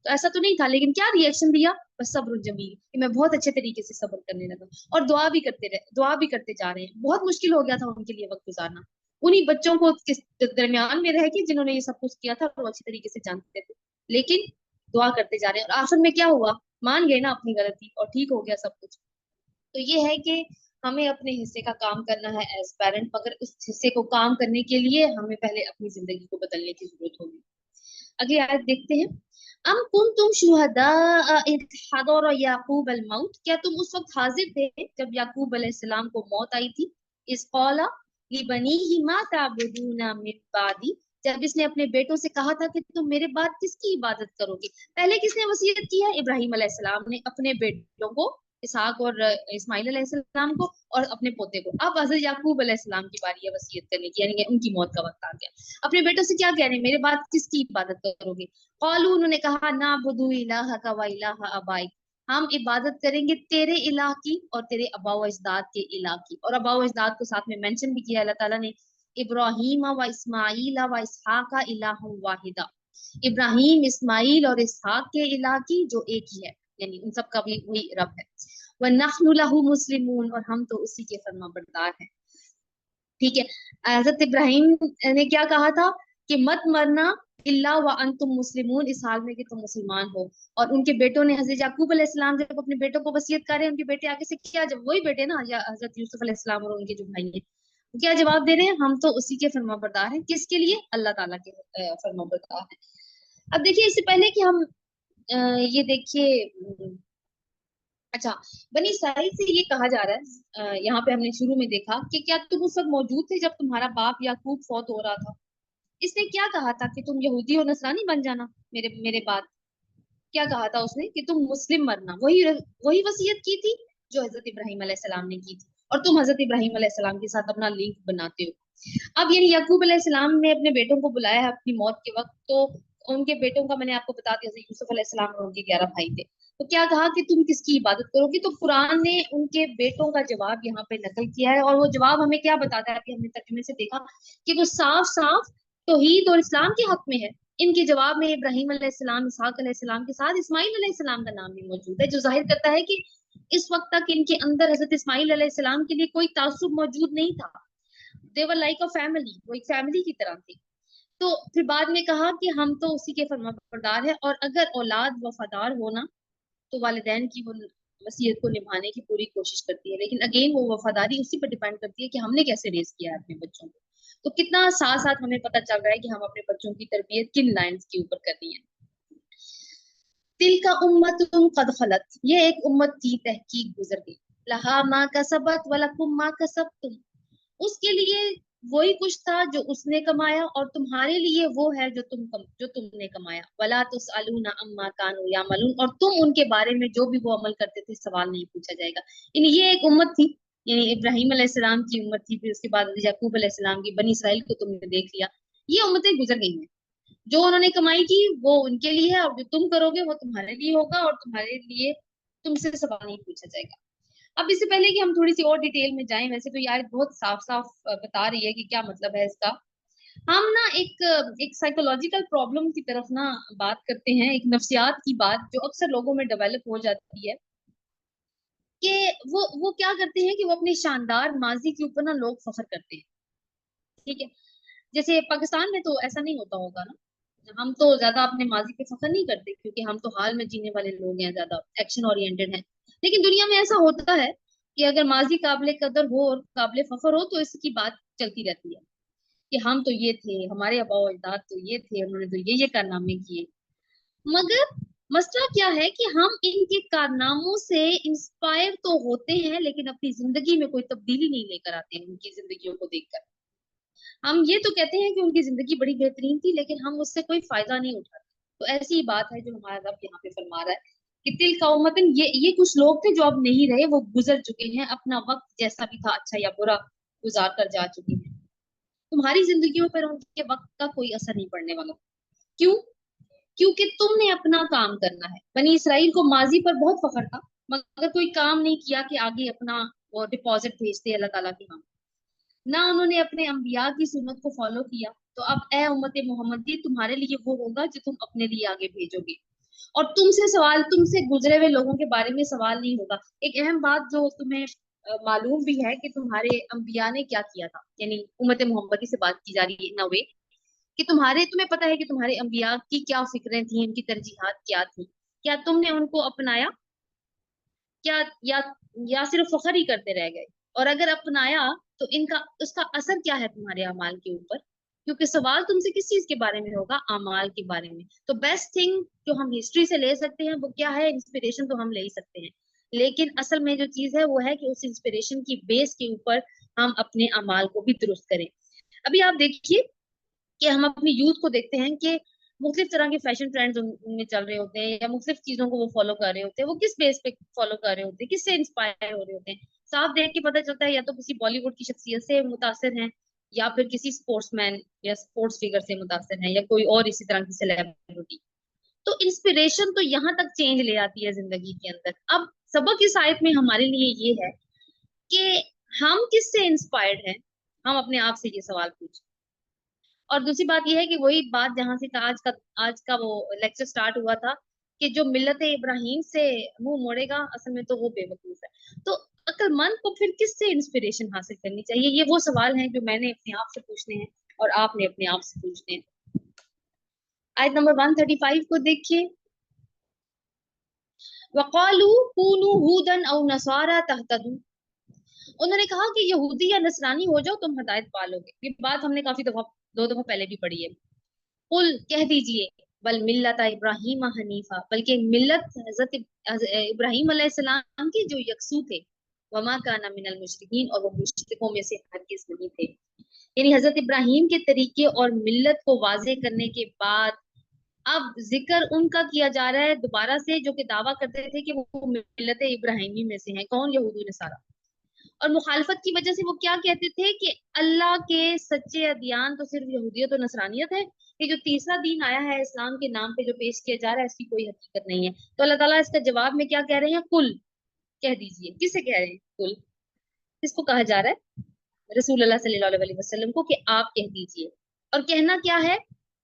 तो ऐसा तो नहीं था, लेकिन क्या रिएक्शन दिया, बस सब्र जमील, कि मैं बहुत अच्छे तरीके से सब्र करने लगा। और दुआ भी करते रहे, दुआ भी करते जा रहे हैं। बहुत मुश्किल हो गया था उनके लिए वक्त गुजारना, उन्हीं बच्चों को किस दरमियान में रह के जिन्होंने ये सब कुछ किया था, वो अच्छी तरीके से जानते थे। लेकिन दुआ करते जा रहे हैं, और आखिर में क्या हुआ, मान गए ना अपनी गलती, और ठीक हो गया सब कुछ। तो ये है कि हमें अपने हिस्से का काम करना है एज पेरेंट, मगर उस हिस्से को काम करने के लिए हमें पहले अपनी जिंदगी को बदलने की जरूरत होगी। अगली आयत देखते हैं। अम कुंतुम शुहदा इद हदर याकूब अल मौत, क्या तुम उस वक्त हाजिर थे जब याकूब अलैहिस्सलाम को मौत आई थी? इस कौला लिबनीहि मा ताबुदूना मिन बादी, जब इसने अपने बेटों से कहा था कि तुम मेरे बाद किसकी इबादत करोगे। पहले किसने वसीयत की है? इब्राहिम अलैहिस्सलाम ने अपने बेटों को, इसहाक और इस्माइल अलैहिस्सलाम को, और अपने पोते को। अब हजरत याकूब अलैहिस्सलाम की बारी है वसीयत करने की, यानी कि उनकी मौत का वक्त आ गया। अपने बेटों से क्या कह रहे हैं, मेरे बाद किसकी इबादत करोगे? कौलू, उन्होंने कहा, ना बुदू इलाहा का व इलाहा अबाइक, हम इबादत करेंगे तेरे इलाह की और तेरे अबाव अजदाद के इलाह की। और अबाव अजदाद को साथ में मेंशन भी किया अल्लाह ताला ने, इब्राहिम व इस्माइल व इसहाक इलाह वाहिदा, इब्राहिम, इस्माइल और इसहाक के इलाह की जो एक ही है, यानी उन सब का भी वही रब है। व नहनु लहु मुस्लिमून, और हम तो उसी के फर्माबरदार हैं। ठीक है, हजरत इब्राहिम ने क्या कहा था कि मत मरना इल्ला व अंतुम मुस्लिमून, इस हाल में कि तुम मुसलमान हो। और उनके बेटों ने, हजरत याकूब अलैहिस्सलाम जब अपने बेटों को वसीयत कर रहे हैं, उनके बेटे आगे से क्या, जब वही बेटे ना हजरत यूसुफ अलैहिस्सलाम और उनके जो भाई हैं, क्या जवाब दे रहे हैं? हम तो उसी के फर्माबरदार हैं। किसके लिए? अल्लाह ताला के फर्माबरदार हैं। अब देखिए, इससे पहले कि हम ये देखिए, अच्छा, बनी इसराइल से ये कहा जा रहा है, यहाँ पे हमने शुरू में देखा कि क्या तुम उस वक्त मौजूद थे जब तुम्हारा बाप याकूब फौत हो रहा था? इसने क्या कहा था कि तुम यहूदी और नसरानी बन जाना मेरे मेरे बाद। क्या कहा था उसने कि तुम मुस्लिम मरना, वही वही वसीयत की थी जो हजरत इब्राहिम अलैहिस्सलाम ने की थी। और तुम हजरत इब्राहिम अलैहिस्सलाम के साथ अपना लिंक बनाते हो। अब यानी याकूब अलैहिस्सलाम ने अपने बेटों को बुलाया है अपनी मौत के वक्त, तो उनके बेटों का मैंने आपको बता दिया, यूसुफ अलैहिस्सलाम और उनके 11 भाई थे। تو क्या कहा कि तुम किसकी इबादत करोगी, तो कुरान ने उनके बेटों का जवाब यहाँ पे नकल किया है, और वो जवाब हमें क्या बताता है, कि हमने तर्जुमे से देखा कि वो साफ साफ तौहीद और इस्लाम के हक में है। इनके जवाब में इब्राहिम अलैहिस्सलाम, इसहाक अलैहिस्सलाम के साथ इस्माइल अलैहिस्सलाम का नाम भी मौजूद है, जो जाहिर करता है कि इस वक्त तक इनके अंदर हजरत इस्माइल अलैहिस्सलाम के लिए कोई तासुब मौजूद नहीं था। दे वर लाइक अ फैमिली, वो एक फैमिली की तरह थी। तो फिर बाद में कहा कि हम तो उसी के फरमाबरदार हैं, और अगर औलाद वफादार होना तो वालिदैन की वो वसीयत को निभाने की पूरी कोशिश करती है, लेकिन अगेन वो वफादारी उसी पर डिपेंड करती है कि हमने कैसे रेज किया है अपने बच्चों को। तो कितना साथ साथ हमें पता चल रहा है कि हम अपने बच्चों की तरबियत किन लाइंस के ऊपर करनी है। तिल का उम्मतुन कद खलत, ये एक उम्मत थी, तहकीक गुजर गई। लहा मा कसबत वलकुम मा कसबतुम, उसके लिए वही कुछ था जो उसने कमाया, और तुम्हारे लिए वो है जो तुमने कमाया। वला तुसअलूना अम्मा कानू यामलून, और तुम उनके बारे में जो भी वो अमल करते थे सवाल नहीं पूछा जाएगा। यानी ये एक उम्मत थी, यानी इब्राहिम अलैहिस्सलाम की उम्मत थी, फिर उसके बाद याकूब अलैहिस्सलाम की, बनी इसराइल को तुमने देख लिया। ये उम्मतें गुजर गई हैं। जो उन्होंने कमाई की वो उनके लिए है, और जो तुम करोगे वो तुम्हारे लिए होगा, और तुम्हारे लिए तुमसे सवाल नहीं पूछा जाएगा। अब इससे पहले कि हम थोड़ी सी और डिटेल में जाएं, वैसे तो यार बहुत साफ साफ बता रही है कि क्या मतलब है इसका। हम ना एक साइकोलॉजिकल प्रॉब्लम की तरफ ना बात करते हैं, एक नफ्सियात की बात जो अक्सर लोगों में डेवलप हो जाती है, कि वो क्या करते हैं कि वो अपने शानदार माजी के ऊपर ना लोग फख्र करते हैं। ठीक है, जैसे पाकिस्तान में तो ऐसा नहीं होता होगा ना, हम तो ज्यादा अपने माजी पे फख्र नहीं करते, क्योंकि हम तो हाल में जीने वाले लोग हैं, ज्यादा एक्शन ओरिएंटेड हैं। लेकिन दुनिया में ऐसा होता है कि अगर माजी काबिल कदर हो और काबिल फख्र हो तो इसकी बात चलती रहती है, कि हम तो ये थे, हमारे आबा अजदाद तो ये थे, उन्होंने तो ये कारनामे किए। मगर मसला क्या है कि हम इनके कारनामों से इंस्पायर तो होते हैं, लेकिन अपनी जिंदगी में कोई तब्दीली नहीं लेकर आते हैं उनकी जिंदगियों को देखकर। हम ये तो कहते हैं कि उनकी जिंदगी बड़ी बेहतरीन थी, लेकिन हम उससे कोई फायदा नहीं उठाते। तो ऐसी ही बात है जो हमारा रब यहाँ पे फरमा रहा है कि तिल कौमतन, ये कुछ लोग थे जो अब नहीं रहे, वो गुजर चुके हैं, अपना वक्त जैसा भी था अच्छा या बुरा गुजार कर जा चुके हैं। तुम्हारी जिंदगियों पर उनके वक्त का कोई असर नहीं पड़ने वाला। क्यों? क्योंकि तुमने अपना काम करना है। बनी इसराइल को माजी पर बहुत फख्र था, मगर कोई काम नहीं किया कि आगे अपना वो डिपॉजिट भेजते अल्लाह ताला के यहाँ। ना उन्होंने अपने अंबिया की सुन्नत को फॉलो किया। तो अब ए उम्मत मोहम्मदी, तुम्हारे लिए वो होगा जो तुम अपने लिए आगे भेजोगे, और तुमसे गुजरे हुए लोगों के बारे में सवाल नहीं होगा। एक अहम बात जो तुम्हें मालूम भी है कि तुम्हारे अंबिया ने क्या किया था, यानी उम्मत मोहम्मदी से बात की जा रही है नवे, कि तुम्हें पता है कि तुम्हारे अंबिया की क्या फिक्रें थी, उनकी तरजीहात क्या थी। क्या तुमने उनको अपनाया, क्या या सिर्फ फख्र ही करते रह गए? और अगर अपनाया तो इनका उसका असर क्या है तुम्हारे अमाल के ऊपर? क्योंकि सवाल तुमसे किस चीज के बारे में होगा, अमाल के बारे में। तो बेस्ट थिंग जो हम हिस्ट्री से ले सकते हैं वो क्या है? इंस्पिरेशन तो हम ले ही सकते हैं, लेकिन असल में जो चीज है वो है कि उस इंस्पिरेशन की बेस के ऊपर हम अपने अमाल को भी दुरुस्त करें। अभी आप देखिए कि हम अपनी यूथ को देखते हैं कि मुख्तलिफ तरह के फैशन ट्रेंड्स उनमें चल रहे होते हैं, या मुख्तलिफ चीजों को वो फॉलो कर रहे होते हैं। वो किस बेस पे फॉलो कर रहे होते हैं, किससे इंस्पायर हो रहे होते हैं? साफ देख के पता चलता है, या तो किसी बॉलीवुड की शख्सियत से मुतासिर हैं, या फिर किसी स्पोर्ट्समैन या स्पोर्ट्स फिगर से मुतासिर हैं, या कोई और इसी तरह की सेलिब्रिटी। तो इंस्पिरेशन तो यहाँ तक चेंज ले आती है जिंदगी के अंदर। अब सबक इस आयत में हमारे लिए ये है कि हम किससे इंस्पायर्ड हैं, हम अपने आप से ये सवाल पूछें। और दूसरी बात यह है कि वही बात जहां से आज का वो लेक्चर स्टार्ट हुआ था, कि जो मिल्लत इब्राहिम से मुंह मोड़ेगा असल में तो वो बेवकूफ है। तो अक्लमंद को फिर किससे इंस्पिरेशन हासिल करनी चाहिए? ये वो सवाल हैं जो मैंने अपने आप से पूछने हैं, और आपने अपने आप से पूछने हैं। आयत नंबर 135 को देखिए। वक़ालू कूनू हुदन औ नसारा तहतदू, उन्होंने कहा कि यहूदी या नसरानी हो जाओ तुम हिदायत पालोगे। ये बात हमने काफी दफा, 2 दफा पहले भी पढ़ी है। कुल कह दीजिए, बल मिल्लत इब्राहिम हनीफा, बल्कि मिल्लत हजरत इब्राहिम अलैहिस्सलाम की जो यकसू थे। वमा काना मिनल मुशरिकीन, और वो मुशरिकों में से हरगिज नहीं थे। यानी हजरत इब्राहिम के तरीके और मिल्लत को वाजे करने के बाद अब जिक्र उनका किया जा रहा है दोबारा से, जो कि दावा करते थे कि वो मिल्लत इब्राहिमी में से हैं। कौन? यहूदी नसारा। اور مخالفت کی وجہ سے وہ کیا کہتے تھے کہ اللہ کے سچے ادیان تو صرف یہودیت اور نصرانیت ہے، یہ جو تیسرا دین آیا ہے اسلام کے نام پہ جو پیش کیا جا رہا ہے اس کی کوئی حقیقت نہیں ہے۔ تو اللہ تعالیٰ اس کا جواب میں کیا کہہ رہے ہیں؟ کل کہہ دیجئے۔ کس سے کہہ رہے ہیں کل؟ کس کو کہا جا رہا ہے؟ رسول اللہ صلی اللہ علیہ وسلم کو، کہ آپ کہہ دیجئے۔ اور کہنا کیا ہے؟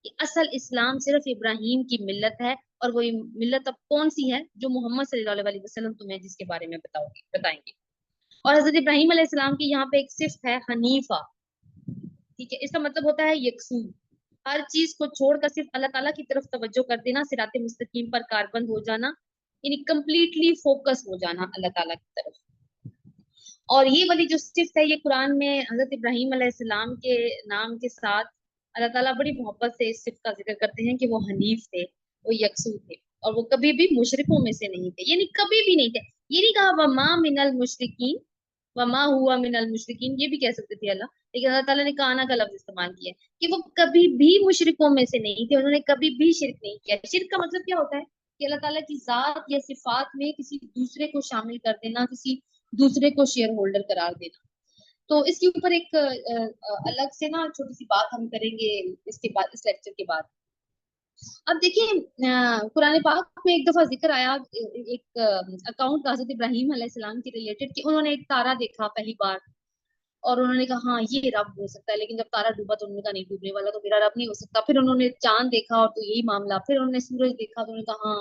کہ اصل اسلام صرف ابراہیم کی ملت ہے، اور وہ ملت اب کون سی ہے؟ جو محمد صلی اللہ علیہ وسلم تمہیں جس کے بارے میں بتائیں گے۔ اور حضرت ابراہیم علیہ السلام کی یہاں پہ ایک صفت ہے حنیفہ، ٹھیک ہے، اس کا مطلب ہوتا ہے یکسو، ہر چیز کو چھوڑ کر صرف اللہ تعالیٰ کی طرف توجہ کر دینا، صراط مستقیم پر کاربند ہو جانا، یعنی کمپلیٹلی فوکس ہو جانا اللہ تعالیٰ کی طرف۔ اور یہ والی جو صفت ہے یہ قرآن میں حضرت ابراہیم علیہ السلام کے نام کے ساتھ اللہ تعالیٰ بڑی محبت سے اس صفت کا ذکر کرتے ہیں کہ وہ حنیف تھے، وہ یکسو تھے، اور وہ کبھی بھی مشرکوں میں سے نہیں تھے، یعنی کبھی بھی نہیں تھے۔ یہ نہیں کہا وما من المشرکین، وما ہوا من المشرکین، یہ بھی کہہ سکتے تھے اللہ، لیکن اللہ تعالیٰ نے کانا کا لفظ استعمال کیا کہ وہ کبھی بھی مشرکوں میں سے نہیں تھے، انہوں نے کبھی بھی شرک نہیں کیا۔ شرک کا مطلب کیا ہوتا ہے؟ کہ اللہ تعالیٰ کی ذات یا صفات میں کسی دوسرے کو شامل کر دینا، کسی دوسرے کو شیئر ہولڈر قرار دینا۔ تو اس کے اوپر ایک الگ سے نا چھوٹی سی بات ہم کریں گے اس کے بعد، اس لیکچر کے بعد۔ اب دیکھیں قرآن پاک میں ایک دفعہ ذکر آیا ایک اکاؤنٹ حضرت ابراہیم علیہ السلام کے ریلیٹڈ، کہ انہوں نے ایک تارا دیکھا پہلی بار، اور انہوں نے کہا ہاں یہ رب ہو سکتا ہے، لیکن جب تارا ڈوبا تو انہوں نے کہا نہیں ڈوبنے والا تو میرا رب نہیں ہو سکتا۔ پھر انہوں نے چاند دیکھا اور تو یہی معاملہ، پھر انہوں نے سورج دیکھا تو انہوں نے کہا ہاں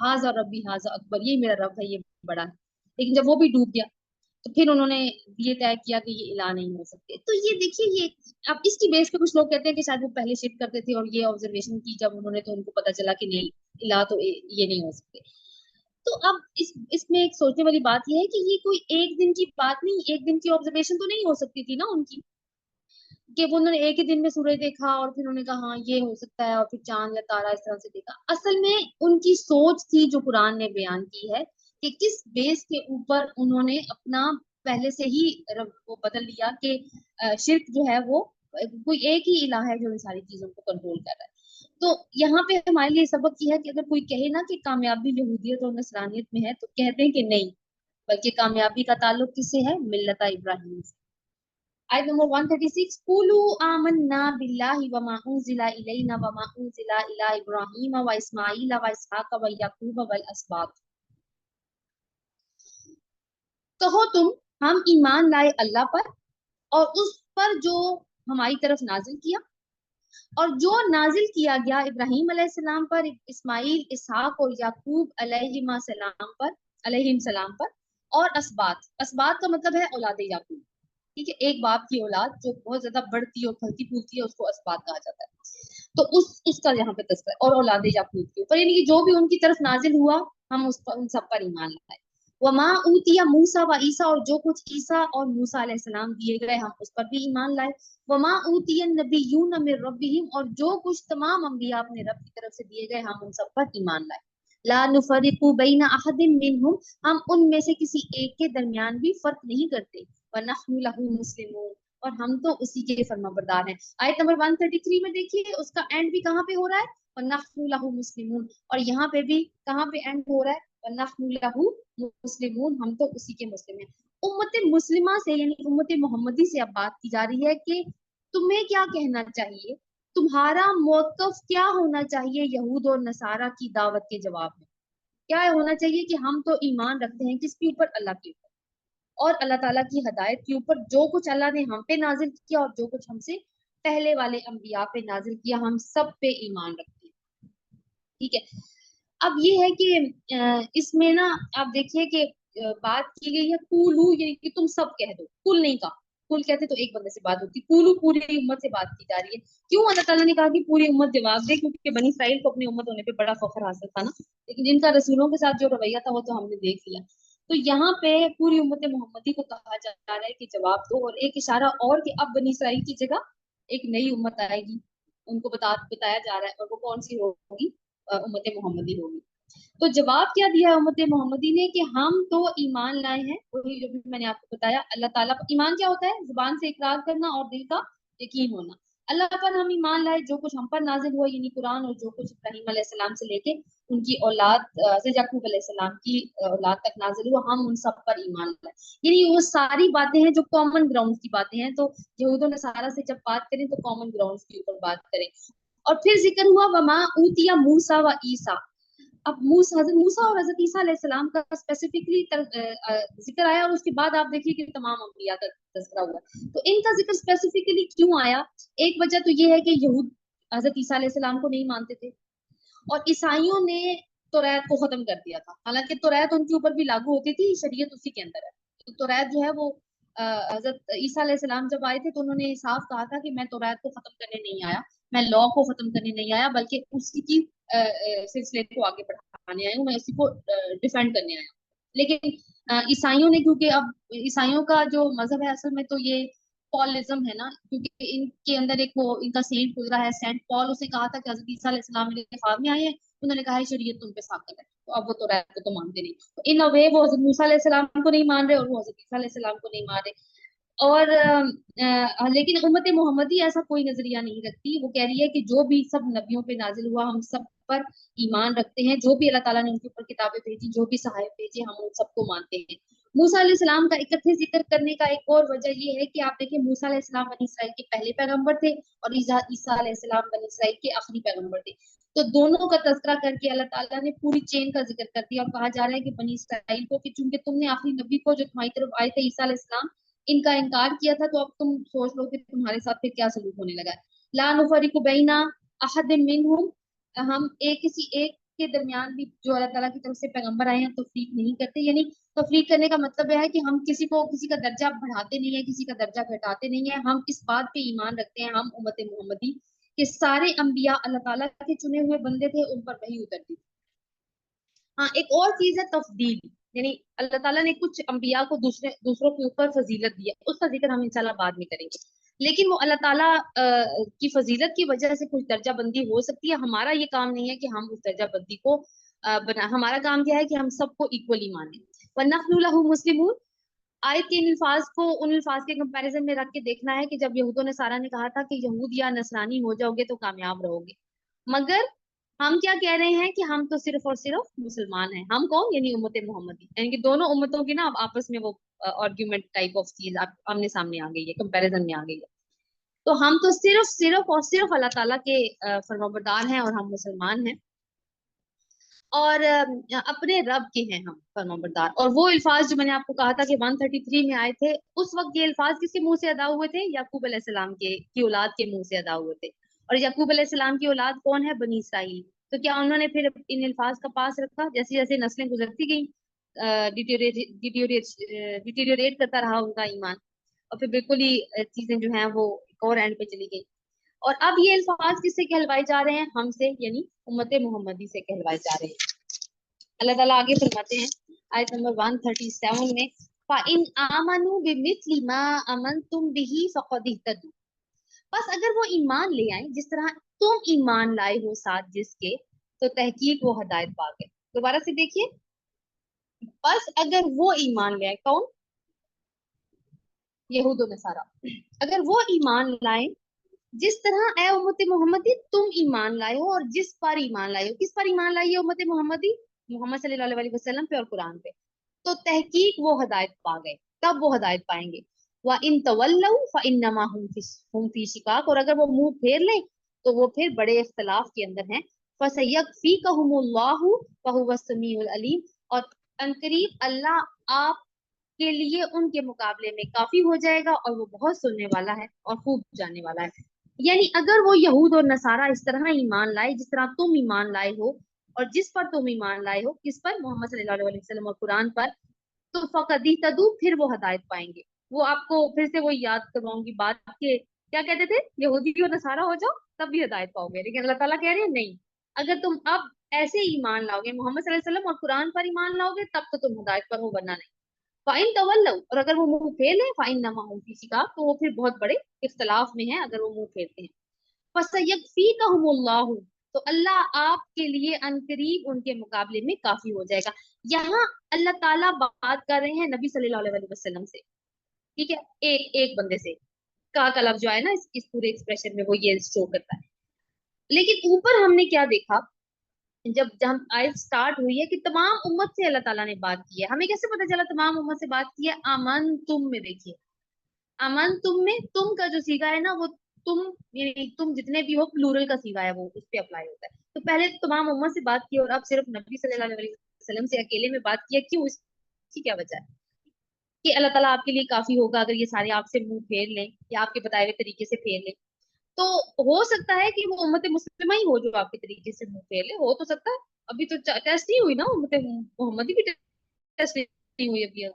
ہاذا ربی ہاذا اکبر، یہ میرا رب ہے، یہ بڑا ہے۔ لیکن جب وہ بھی ڈوب گیا تو پھر انہوں نے یہ طے کیا کہ یہ الہ نہیں ہو سکتے۔ تو یہ دیکھیے، یہ اب اس کی بیس پہ کچھ لوگ کہتے ہیں کہ شاید وہ پہلے شرک کرتے تھے اور یہ آبزرویشن کی جب انہوں نے تو ان کو پتا چلا کہ نہیں الہ تو یہ نہیں ہو سکتے۔ تو اب اس میں ایک سوچنے والی بات یہ ہے کہ یہ کوئی ایک دن کی بات نہیں، ایک دن کی آبزرویشن تو نہیں ہو سکتی تھی نا ان کی، کہ وہ انہوں نے ایک ہی دن میں سورج دیکھا اور پھر انہوں نے کہا ہاں یہ ہو سکتا ہے، اور پھر چاند یا تارا اس طرح سے دیکھا۔ اصل میں ان کی سوچ تھی جو قرآن نے بیان کی ہے، کہ کس بیس کے اوپر انہوں نے اپنا پہلے سے ہی وہ بدل لیا کہ شرک جو ہے وہ کوئی ایک ہی الہ ہے جو ان ساری چیزوں کو کنٹرول کر رہا ہے۔ تو یہاں پہ ہمارے لیے سبق یہ ہے کہ اگر کوئی کہے نا کہ کامیابی یہودیت اور نصرانیت میں ہے، تو کہتے ہیں کہ نہیں، بلکہ کامیابی کا تعلق کس سے ہے؟ ملت ابراہیم سے۔ آیت نمبر 136، قولوا آمنا باللہ وما انزل الینا وما انزل الی ابراہیم و اسماعیل و اسحاق و یعقوب والاسباط۔ کہو تم ہم ایمان لائے اللہ پر اور اس پر جو ہماری طرف نازل کیا، اور جو نازل کیا گیا ابراہیم علیہ السلام پر، اسماعیل، اسحاق اور یعقوب علیہ السلام پر، اور اسباط۔ اسباط کا مطلب ہے اولاد یعقوب، ٹھیک ہے، ایک باپ کی اولاد جو بہت زیادہ بڑھتی اور پھلتی پھولتی ہے اس کو اسباط کہا جاتا ہے۔ تو اس کا یہاں پہ تذکرہ، اور اولاد یعقوب کے اوپر، یعنی کہ جو بھی ان کی طرف نازل ہوا ہم اس پر، ان سب پر ایمان لائے۔ وما اوتی موسیٰ و عیسیٰ، اور جو کچھ عیسیٰ اور موسیٰ علیہ السلام دیے گئے ہم اس پر بھی ایمان لائے۔ وما اوتی النبیون من ربہم، اور جو کچھ تمام انبیاء اپنے رب کی طرف سے دیے گئے ہم ان سب پر ایمان لائے۔ لا نفرق بین احد منہم، ہم ان میں سے کسی ایک کے درمیان بھی فرق نہیں کرتے۔ ونحن له مسلمون، اور ہم تو اسی کے فرما بردار ہیں۔ آیت نمبر 133 میں دیکھیے اس کا اینڈ بھی کہاں پہ ہو رہا ہے؟ ونحن له مسلمون، اور یہاں پہ بھی کہاں پہ اینڈ ہو رہا ہے؟ ونحن له مسلمون، ہم تو اسی کے مسلم ہیں۔ امت مسلمہ سے یعنی امت محمدی سے اب بات کی جا رہی ہے کہ تمہیں کیا کہنا چاہیے، تمہارا موقف کیا ہونا چاہیے یہود اور نصارہ کی دعوت کے جواب میں؟ کیا ہونا چاہیے کہ ہم تو ایمان رکھتے ہیں کس کے اوپر؟ اللہ کے اوپر، اور اللہ تعالیٰ کی ہدایت کے اوپر، جو کچھ اللہ نے ہم پہ نازل کیا اور جو کچھ ہم سے پہلے والے انبیاء پہ نازل کیا، ہم سب پہ ایمان رکھتے ہیں، ٹھیک ہے۔ اب یہ ہے کہ اس میں نا آپ دیکھیے کہ بات کی گئی ہے کولو، یعنی کہ تم سب کہہ دو، کل نہیں کہا، کل کہتے تو ایک بندے سے بات ہوتی، کولو پوری امت سے بات کی جا رہی ہے۔ کیوں اللہ تعالیٰ نے کہا کہ پوری امت جواب دے؟ کیونکہ بنی اسرائیل کو اپنی امت ہونے پہ بڑا فخر حاصل تھا نا، لیکن جن کا رسولوں کے ساتھ جو رویہ تھا وہ تو ہم نے دیکھ لیا۔ تو یہاں پہ پوری امت محمدی کو کہا جا رہا ہے کہ جواب دو، اور ایک اشارہ اور کہ اب بنی اسرائیل کی جگہ ایک نئی امت آئے گی، ان کو بتایا جا رہا ہے، اور وہ کون سی ہوگی؟ امت محمدی ہوگی۔ تو جواب کیا دیا ہے امت محمدی نے؟ کہ ہم تو ایمان لائے ہیں، وہی جو بھی میں نے آپ کو بتایا، اللہ تعالیٰ پر ایمان کیا ہوتا ہے؟ زبان سے اقرار کرنا اور دل کا یقین ہونا۔ اللہ پر ہم ایمان لائے، جو کچھ ہم پر نازل ہوا یعنی قرآن، اور جو کچھ ابراہیم علیہ السلام سے لے کے उनकी औलाद हज़रत याकूब अलैहिस्सलाम की औलाद तक नाजिल हुआ, हम उन सब पर ईमान लाए। यानी वो सारी बातें हैं जो कॉमन ग्राउंड की बातें हैं। तो यहूद और नसारा से जब बात करें तो कॉमन ग्राउंड के ऊपर बात करें। और फिर जिक्र हुआ वमा ऊतिया मूसा व ईसा। अब हजरत मूसा और हजरत ईसा अलैहिस्सलाम का स्पेसिफिकली जिक्र आया, और उसके बाद आप देखिए कि तमाम अंबिया का तज़किरा हुआ। तो इनका जिक्र स्पेसिफिकली क्यों आया? एक वजह तो ये है कि यहूद हजरत ईसा अलैहिस्सलाम को नहीं मानते थे, और ईसाइयों ने तौरात को खत्म कर दिया था। हालांकि तौरात उनके ऊपर भी लागू होती थी, शरीयत उसी के अंदर है। तो तौरात जो है वो हजरत ईसा अलैहिस्सलाम जब आए थे तो उन्होंने साफ कहा था कि मैं तौरात को खत्म करने नहीं आया, मैं लॉ को खत्म करने नहीं आया, बल्कि उसी की सिलसिले को आगे बढ़ाने आया हूँ, मैं उसी को डिफेंड करने आया हूँ। लेकिन ईसाइयों ने, क्योंकि अब ईसाइयों का जो मजहब है असल में तो ये पॉलिज्म है ना, क्योंकि इनके अंदर एक वो इनका सेंट गुजरा है, सेंट पॉल, उसने कहा था कि हजरत ईसा अलैहिस्सलाम मेरे ख्वाब में आए हैं, उन्होंने कहा है शरीयत तुम पे साबित है। तो अब वो तो रहते तो मानते नहीं, तो इन अ वे वो हजरत मूसा अलैहिस्सलाम को नहीं मान रहे और वो हजरत ईसा अलैहिस्सलाम को नहीं मान रहे। और लेकिन उम्मत मोहम्मदी ऐसा कोई नजरिया नहीं रखती। वो कह रही है कि जो भी सब नबियों पे नाजिल हुआ हम सब पर ईमान रखते हैं, जो भी अल्लाह ताला ने उनके ऊपर किताबें भेजी, जो भी सहायब भेजे, हम उन सबको मानते हैं। मूसा अलैहिस्सलाम का इकट्ठे जिक्र करने का एक और वजह ये है कि आप देखिए मूसा अलैहिस्सलाम बनी इसराइल के पहले पैगंबर थे, और ईसा अलैहिस्सलाम बनी इसराइल के आखिरी पैगंबर थे। तो दोनों का तज़किरा करके अल्लाह ताला ने पूरी चेन का जिक्र कर दिया, और कहा जा रहा है कि बनी इसराइल को कि चूंकि तुमने आखिरी नबी को जो तुम्हारी तरफ आए थे ईसा अलैहिस्सलाम, इनका इनकार किया था, तो अब तुम सोच लो कि तुम्हारे साथ फिर क्या सलूक होने लगा है। ला नुफरिकु बैना अहदिम मिनहुम, हम एक किसी एक के दरमियान भी जो अल्लाह ताला की तरफ से पैगंबर आए हैं तफरीक नहीं करते। यानी तफरीक करने का मतलब यह है कि हम किसी का दर्जा बढ़ाते नहीं है, किसी का दर्जा घटाते नहीं है। हम इस बात पे ईमान रखते हैं, हम उम्मत मोहम्मदी, कि सारे अंबिया अल्लाह ताला के चुने हुए बंदे थे, उन पर वही उतरती थी। हाँ, एक और चीज है तफदील, यानी अल्लाह ताला ने कुछ अंबिया को दूसरों के ऊपर फजीलत दी है, उसका जिक्र हम इंशाल्लाह बाद में करेंगे। लेकिन वो अल्लाह ताला की फजीलत की वजह से कुछ दर्जा बंदी हो सकती है। हमारा ये काम नहीं है कि हम उस दर्जा बंदी को हमारा काम क्या है कि हम सबको इक्वली माने। वन्नहनु लहु मुस्लिमून, आयत के इन अल्फाज को उन अल्फाज के कंपैरिजन में रख के देखना है कि जब यहूदों ने सारा ने कहा था कि यहूद या नसरानी हो जाओगे तो कामयाब रहोगे, मगर हम क्या कह रहे हैं कि हम तो सिर्फ और सिर्फ मुसलमान हैं। हम कौन? यानी उम्मत मोहम्मदी, यानी कि दोनों उम्मतों की ना अब आपस में वो आर्ग्यूमेंट टाइप ऑफ चीज आमने सामने आ गई है, कंपैरिजन में आ गई है। तो हम तो सिर्फ सिर्फ और सिर्फ अल्लाह ताला के फरमाबरदार हैं, और हम मुसलमान हैं, और अपने रब के हैं हम फरमाबरदार। और वो अल्फाज जो मैंने आपको कहा था कि 133 में आए थे, उस वक्त ये अल्फाज किसके मुंह से अदा हुए थे? याकूब अलैहिस्सलाम के की औलाद के मुंह से अदा हुए थे। और याकूब अलैहिस्सलाम की औलाद कौन है? बनी इसराइल। तो क्या उन्होंने फिर इन अल्फाज का पास रखा? जैसे जैसे नस्लें गुजरती गई डिटीरियोरेट करता रहा उनका ईमान, और फिर बिल्कुल ही चीजें जो हैं वो एक और एंड पे चली गई। और अब ये अल्फाज किससे कहलवाए जा रहे हैं? हमसे, यानी उम्मत मोहम्मदी से कहलवाए जा रहे हैं। अल्लाह ताला आगे फरमाते हैं आयत नंबर 137 में, फ़इन आमनू बिमिस्लि मा अमनतुम बिही फ़क़द इह्तदू। बस अगर वो ईमान ले आए जिस तरह तुम ईमान लाए हो साथ जिसके, तो तहकीक वो हदायत पा गए। दोबारा से देखिए, बस अगर वो ईमान ले आए, कौन? यहूद व नसारा। अगर वो ईमान लाए जिस तरह ए उम्मत मोहम्मदी तुम ईमान लाए हो, और जिस पर ईमान लाए हो, किस पर ईमान लाई है उम्मत मोहम्मदी? मोहम्मद सल्लल्लाहु अलैहि वसल्लम पे और कुरान पे। तो तहकीक वो हदायत पा गए। तब वो हदायत पाएंगे। व इन तवल्लउ फइन्नमा हुम फी शिकाक, और अगर वो मुंह फेर लें तो वो फिर बड़े इख्तलाफ के अंदर हैं। फसयक्फीकहुमुल्लाहु वहुवस समीउल अलीम, और अनकरीब अल्लाह आप के लिए उनके मुकाबले में काफी हो जाएगा, और वो बहुत सुनने वाला है और खूब जानने वाला है। यानी अगर वो यहूद और नसारा इस तरह ईमान लाए जिस तरह तुम ईमान लाए हो, और जिस पर तुम ईमान लाए हो, किस पर? मोहम्मद सल्लल्लाहु अलैहि वसल्लम और कुरान पर, तो फकदी तदू फिर वो हदायत पाएंगे। वो आपको फिर से वो याद करवाऊंगी बात के, क्या कहते थे? यहूदी और नसारा हो जाओ तब भी हदायत पाओगे। लेकिन अल्लाह ताला कह रहे हैं नहीं, अगर तुम अब ऐसे ईमान लाओगे, मोहम्मद सल्लल्लाहु अलैहि वसल्लम और कुरान पर ईमान लाओगे, तब तो तुम हदायत पर हो, वरना नहीं। फाइन तवल्लु, और अगर वो मुंह फेर ले, फाइन नमा हम किसी का, तो वो फिर बहुत बड़े इख्तलाफ में है अगर वो मुंह फेरते हैं। फसयक्फीकहुमुल्लाहु, तो अल्लाह आपके लिए अनकरीब उनके मुकाबले में काफी हो जाएगा। यहाँ अल्लाह ताला बात कर रहे हैं नबी सल्लल्लाहु अलैहि वसल्लम से, ठीक है, एक एक बंदे से। का लफ्ज जो है ना इस पूरे एक्सप्रेशन में वो ये शो करता है। लेकिन ऊपर हमने क्या देखा जब हम आयत स्टार्ट हुई है कि तमाम उम्मत से अल्लाह ताला ने बात की है, हमें कैसे पता चला तमाम उम्मत से बात की है? अमन तुम में देखिए, अमन तुम में तुम का जो सीगा है ना वो तुम, यानी तुम जितने भी हो प्लूरल का सीगा है, वो उस पे अप्लाई होता है। तो पहले तमाम उम्मत से बात की और अब सिर्फ नबी सल्लल्लाहु अलैहि वसल्लम से अकेले में बात किया, क्यों? इसकी क्या वजह है? कि अल्लाह ताला आपके लिए काफी होगा अगर ये सारे आपसे मुंह फेर लें या आपके बताए हुए तरीके से फेर लें। तो हो सकता है कि वो उम्मत मुस्लिमा ही हो जो आपके तरीके से मुंह फेर ले, हो तो सकता है। अभी तो टेस्ट नहीं हुई ना उम्मत मोहम्मदी भी, टेस्ट नहीं हुई अभी।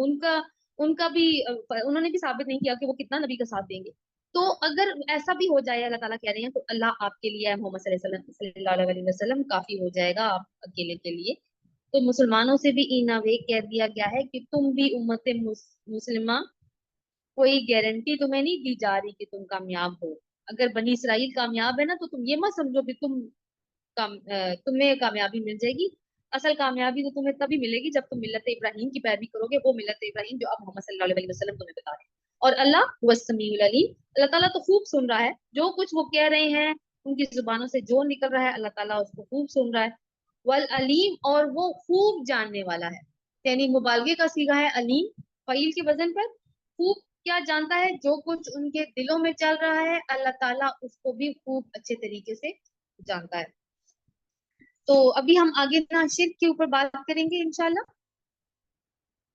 उनका उनका भी उन्होंने भी साबित नहीं किया कि वो कितना नबी का साथ देंगे। तो अगर ऐसा भी हो जाए, अल्लाह ताला कह रहे हैं, तो अल्लाह आपके लिए मोहम्मद सल्लल्लाहु अलैहि वसल्लम काफी हो जाएगा आप अकेले के लिए। तो मुसलमानों से भी इन वे कह दिया गया है कि तुम भी उम्मत मुस्लिमा, कोई गारंटी तुम्हें नहीं दी जा रही कि तुम कामयाब हो। अगर बनी इसराइल कामयाब है ना, तो तुम ये मत समझो कि तुम्हें कामयाबी मिल जाएगी। असल कामयाबी तो तुम्हें तभी मिलेगी जब तुम मिल्लत इब्राहिम की पैरवी करोगे, वो मिल्लत इब्राहिम जो अब मोहम्मद सल्लल्लाहु अलैहि वसल्लम तुम्हें बता रहे हैं। और अल्लाह वस्समीउल अलीम, अल्लाह ताला तो खूब सुन रहा है जो कुछ वो कह रहे हैं, उनकी जुबानों से जो निकल रहा है अल्लाह ताला उसको खूब सुन रहा है। वल अलीम, और वो खूब जानने वाला है। यानी मुबालगे का सीगा है अलीम, फ़ईल के वजन पर। खूब क्या जानता है? जो कुछ उनके दिलों में चल रहा है अल्लाह ताला उसको भी खूब अच्छे तरीके से जानता है। तो अभी हम आगे ना शिर्क के ऊपर बात करेंगे इंशाल्लाह।